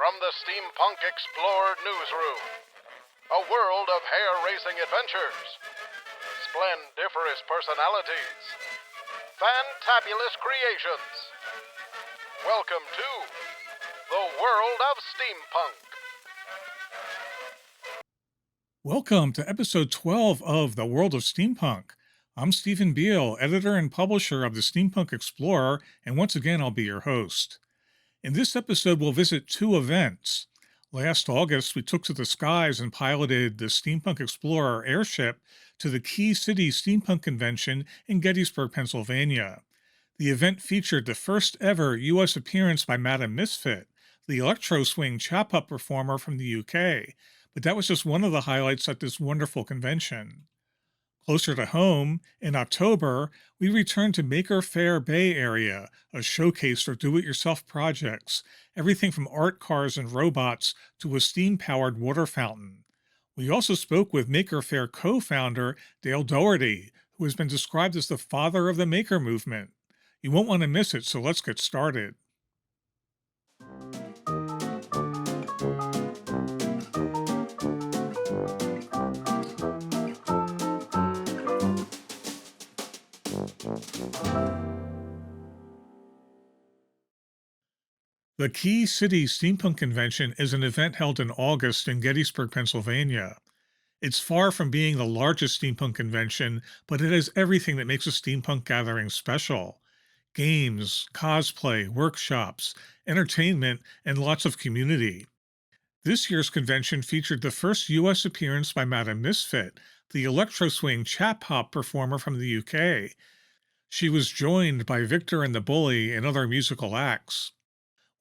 From the Steampunk Explorer newsroom, a world of hair-raising adventures, splendiferous personalities, fantabulous creations. Welcome to the world of steampunk. Welcome to episode 12 of The World of Steampunk. I'm Stephen Beal, editor and publisher of the Steampunk Explorer, and once again, I'll be your host. In this episode, we'll visit two events. Last August, we took to the skies and piloted the Steampunk Explorer airship to the Key City Steampunk Convention in Gettysburg, Pennsylvania. The event featured the first ever U.S. appearance by Madam Misfit, the electro swing chap-up performer from the UK, but that was just one of the highlights at this wonderful convention. Closer to home, in October, we returned to Maker Faire Bay Area, a showcase for do-it-yourself projects, everything from art cars and robots to a steam-powered water fountain. We also spoke with Maker Faire co-founder Dale Dougherty, who has been described as the father of the maker movement. You won't want to miss it, so let's get started. The Key City Steampunk Convention is an event held in August in Gettysburg, Pennsylvania. It's far from being the largest steampunk convention, but it has everything that makes a steampunk gathering special. Games, cosplay, workshops, entertainment, and lots of community. This year's convention featured the first U.S. appearance by Madam Misfit, the electro swing chap hop performer from the UK. She was joined by Victor and the Bully and other musical acts.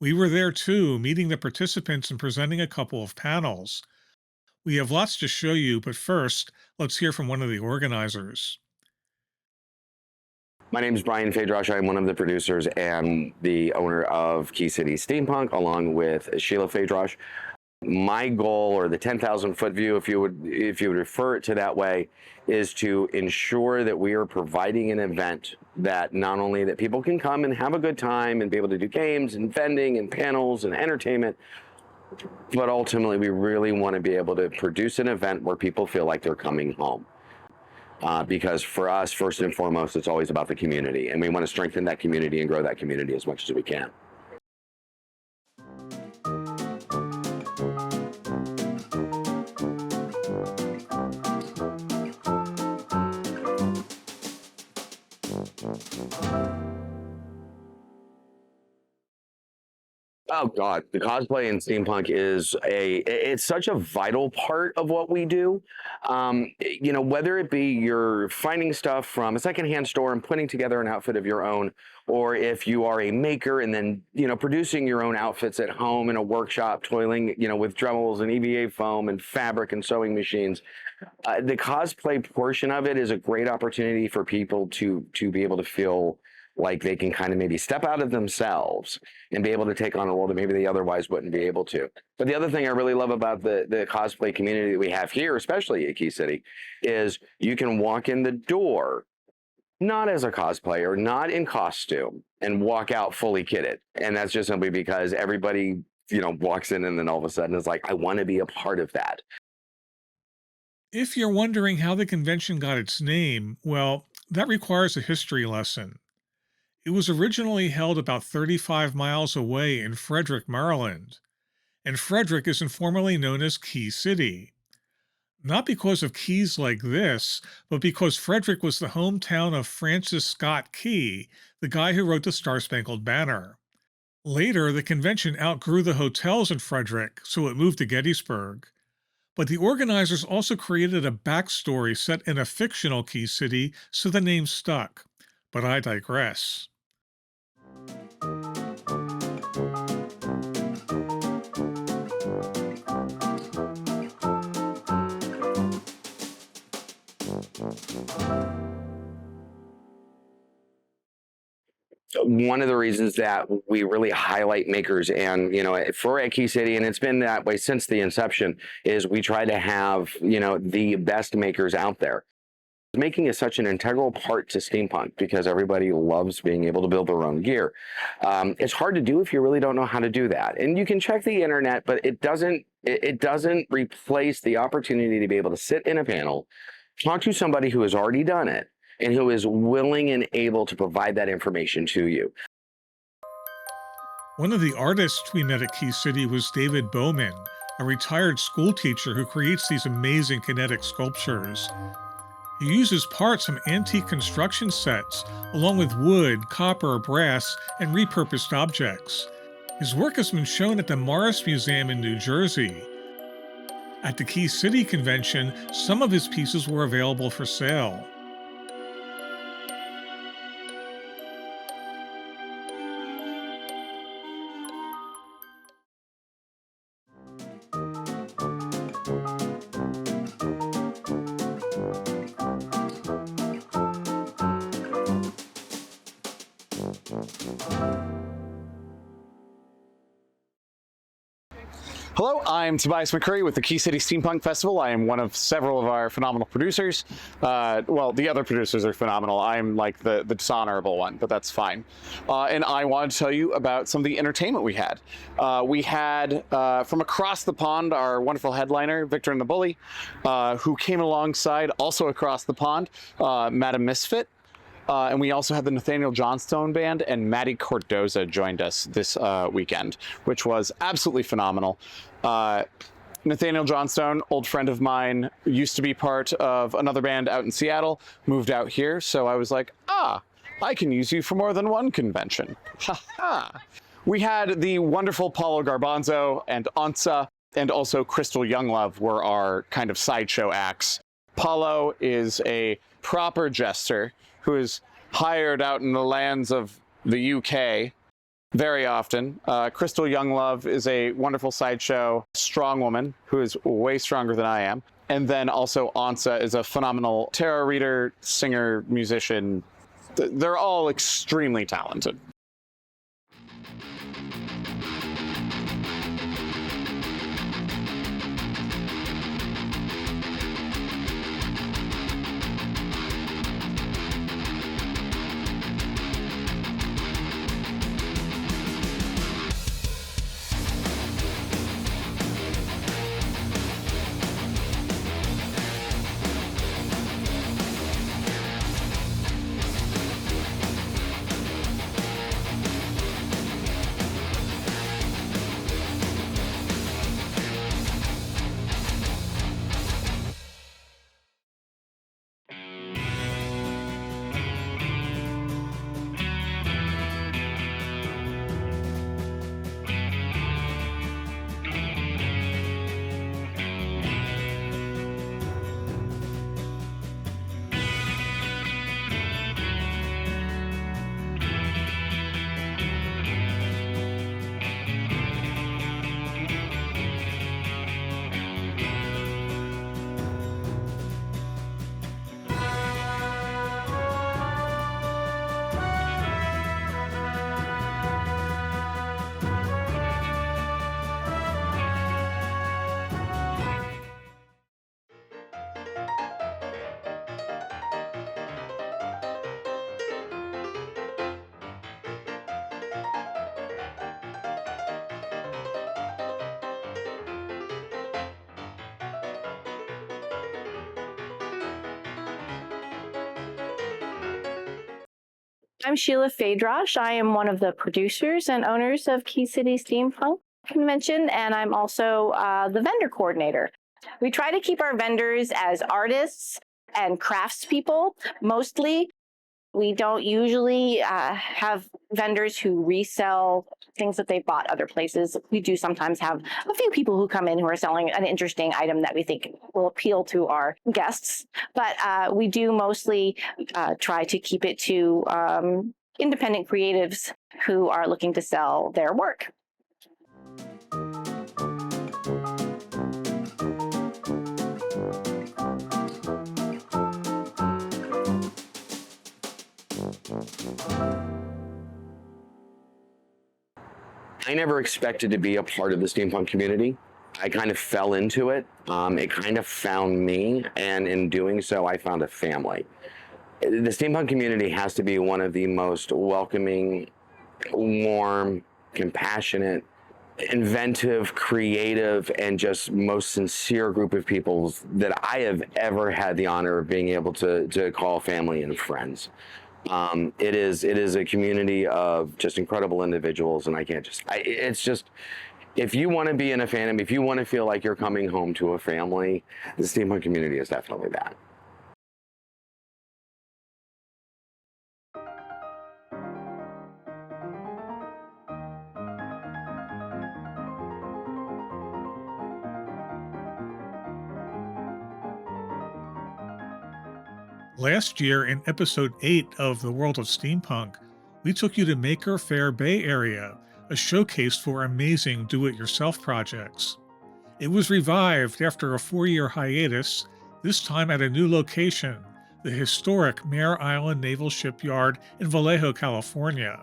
We were there too, meeting the participants and presenting a couple of panels. We have lots to show you, but first, let's hear from one of the organizers. My name is Brian Fadrosh. I'm one of the producers and the owner of Key City Steampunk, along with Sheila Fadrosh. My goal, or the 10,000-foot view, if you would refer it to that way, is to ensure that we are providing an event that not only that people can come and have a good time and be able to do games and vending and panels and entertainment, but ultimately we really want to be able to produce an event where people feel like they're coming home. Because for us, first and foremost, it's always about the community, and we want to strengthen that community and grow that community as much as we can. Oh God, the cosplay in steampunk is it's such a vital part of what we do. Whether it be you're finding stuff from a secondhand store and putting together an outfit of your own, or if you are a maker and then, producing your own outfits at home in a workshop, toiling, with Dremels and EVA foam and fabric and sewing machines. The cosplay portion of it is a great opportunity for people to be able to feel like they can kind of maybe step out of themselves and be able to take on a role that maybe they otherwise wouldn't be able to. But the other thing I really love about the cosplay community that we have here, especially at Key City, is you can walk in the door not as a cosplayer, not in costume, and walk out fully kitted. And that's just simply because everybody, walks in and then all of a sudden is like, I want to be a part of that. If you're wondering how the convention got its name, well, that requires a history lesson. It was originally held about 35 miles away in Frederick, Maryland, and Frederick is informally known as Key City. Not because of keys like this, but because Frederick was the hometown of Francis Scott Key, the guy who wrote the Star-Spangled Banner. Later, the convention outgrew the hotels in Frederick, so it moved to Gettysburg. But the organizers also created a backstory set in a fictional Key City, so the name stuck. But I digress. One of the reasons that we really highlight makers and, for at Key City, and it's been that way since the inception, is we try to have, the best makers out there. Making is such an integral part to steampunk because everybody loves being able to build their own gear. It's hard to do if you really don't know how to do that. And you can check the internet, but it doesn't replace the opportunity to be able to sit in a panel, talk to somebody who has already done it, and who is willing and able to provide that information to you. One of the artists we met at Key City was David Bowman, a retired school teacher who creates these amazing kinetic sculptures. He uses parts from antique construction sets, along with wood, copper, brass, and repurposed objects. His work has been shown at the Morris Museum in New Jersey. At the Key City Convention, some of his pieces were available for sale. Hello, I'm Tobias McCurry with the Key City Steampunk Festival. I am one of several of our phenomenal producers. Well, the other producers are phenomenal. I'm like the dishonorable one, but that's fine. And I wanted to tell you about some of the entertainment we had. We had, from across the pond, our wonderful headliner, Victor and the Bully, who came alongside, also across the pond, Madam Misfit. And we also had the Nathaniel Johnstone Band, and Maddie Cordoza joined us this weekend, which was absolutely phenomenal. Nathaniel Johnstone, old friend of mine, used to be part of another band out in Seattle, moved out here, so I was like, I can use you for more than one convention. Ha ha! We had the wonderful Paulo Garbanzo and Ansa, and also Crystal Younglove were our kind of sideshow acts. Paulo is a proper jester who is hired out in the lands of the UK very often. Crystal Younglove is a wonderful sideshow strong woman who is way stronger than I am. And then also Ansa is a phenomenal tarot reader, singer, musician. They're all extremely talented. I'm Sheila Fadrosh. I am one of the producers and owners of Key City Steampunk Convention, and I'm also the vendor coordinator. We try to keep our vendors as artists and craftspeople, mostly. We don't usually have vendors who resell things that they've bought other places. We do sometimes have a few people who come in who are selling an interesting item that we think will appeal to our guests. But we do mostly try to keep it to independent creatives who are looking to sell their work. I never expected to be a part of the steampunk community. I kind of fell into it. It kind of found me, and in doing so, I found a family. The steampunk community has to be one of the most welcoming, warm, compassionate, inventive, creative, and just most sincere group of people that I have ever had the honor of being able to call family and friends. It is a community of just incredible individuals, and it's just, if you want to be in a fandom, if you want to feel like you're coming home to a family, the steampunk community is definitely that. Last year, in episode 8 of The World of Steampunk, we took you to Maker Faire Bay Area, a showcase for amazing do-it-yourself projects. It was revived after a 4-year hiatus, this time at a new location, the historic Mare Island Naval Shipyard in Vallejo, California.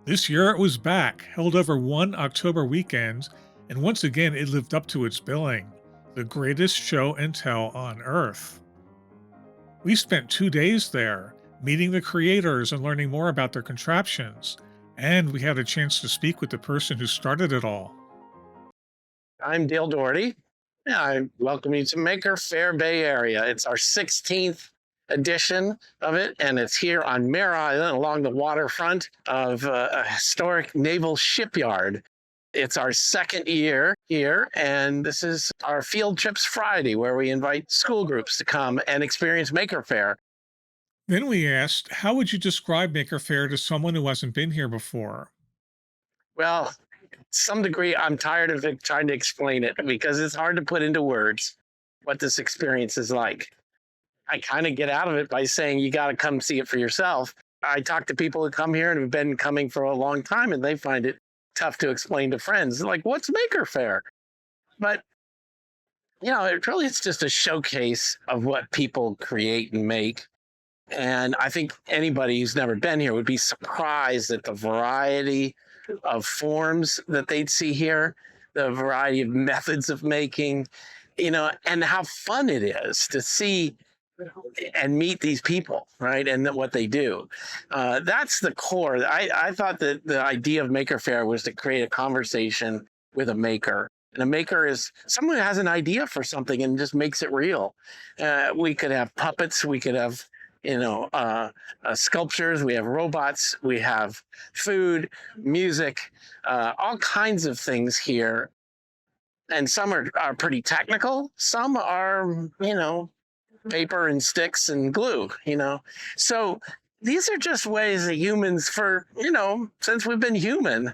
This year it was back, held over one October weekend, and once again it lived up to its billing, the greatest show and tell on Earth. We spent 2 days there, meeting the creators and learning more about their contraptions, and we had a chance to speak with the person who started it all. I'm Dale Dougherty. I welcome you to Maker Faire Bay Area. It's our 16th edition of it, and it's here on Mare Island along the waterfront of a historic naval shipyard. It's our second year here, and this is our Field Trips Friday, where we invite school groups to come and experience Maker Faire. Then we asked, how would you describe Maker Faire to someone who hasn't been here before? Well, to some degree, I'm tired of trying to explain it because it's hard to put into words what this experience is like. I kind of get out of it by saying you got to come see it for yourself. I talk to people who come here and have been coming for a long time, and they find it tough to explain to friends. Like, what's Maker Faire? But, it's just a showcase of what people create and make. And I think anybody who's never been here would be surprised at the variety of forms that they'd see here, the variety of methods of making, and how fun it is to see and meet these people, right? And what they do. That's the core. I thought that the idea of Maker Faire was to create a conversation with a maker. And a maker is someone who has an idea for something and just makes it real. We could have puppets. We could have, sculptures. We have robots. We have food, music, all kinds of things here. And some are pretty technical. Some are, paper and sticks and glue, So these are just ways that humans since we've been human,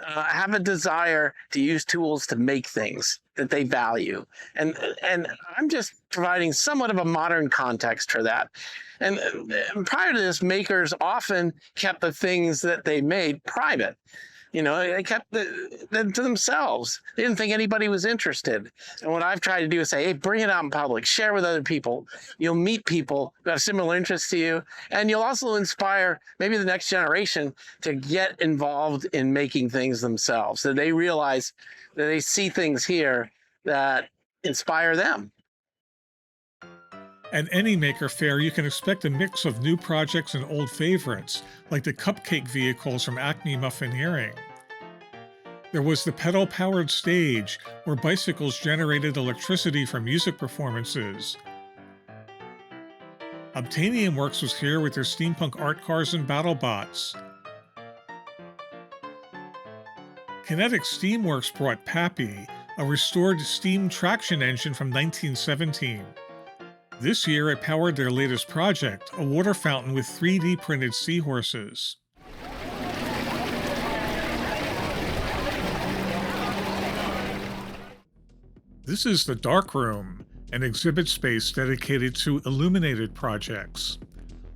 have a desire to use tools to make things that they value. And I'm just providing somewhat of a modern context for that. And prior to this, makers often kept the things that they made private. They kept them to themselves. They didn't think anybody was interested. And what I've tried to do is say, hey, bring it out in public, share with other people. You'll meet people who have similar interests to you, and you'll also inspire maybe the next generation to get involved in making things themselves. So they realize that they see things here that inspire them. At any Maker Faire, you can expect a mix of new projects and old favorites, like the cupcake vehicles from Acme Muffineering. There was the pedal-powered stage, where bicycles generated electricity for music performances. Obtainium Works was here with their steampunk art cars and battle bots. Kinetic Steamworks brought Pappy, a restored steam traction engine from 1917. This year, it powered their latest project, a water fountain with 3D printed seahorses. This is the Dark Room, an exhibit space dedicated to illuminated projects.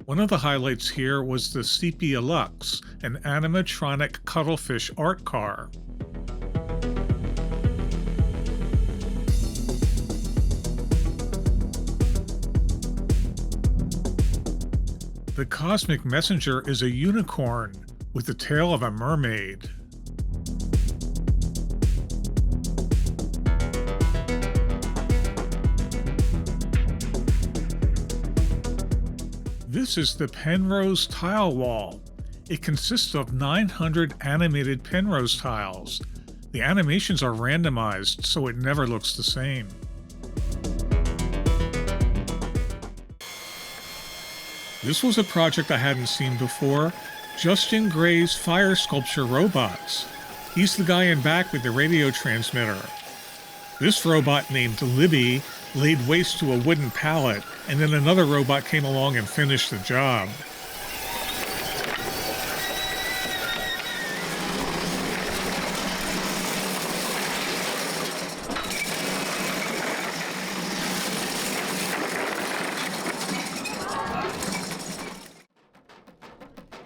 One of the highlights here was the Sepia Lux, an animatronic cuttlefish art car. The Cosmic Messenger is a unicorn with the tail of a mermaid. This is the Penrose Tile Wall. It consists of 900 animated Penrose tiles. The animations are randomized, so it never looks the same. This was a project I hadn't seen before, Justin Gray's fire sculpture robots. He's the guy in back with the radio transmitter. This robot named Libby laid waste to a wooden pallet, and then another robot came along and finished the job.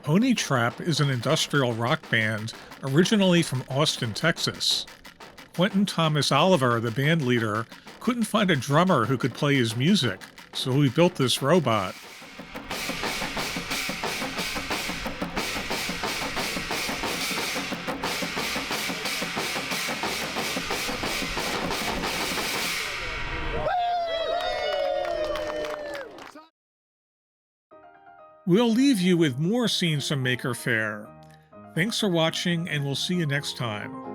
Pony Trap is an industrial rock band originally from Austin, Texas. Quentin Thomas Oliver, the band leader, couldn't find a drummer who could play his music, so he built this robot. We'll leave you with more scenes from Maker Faire. Thanks for watching, and we'll see you next time.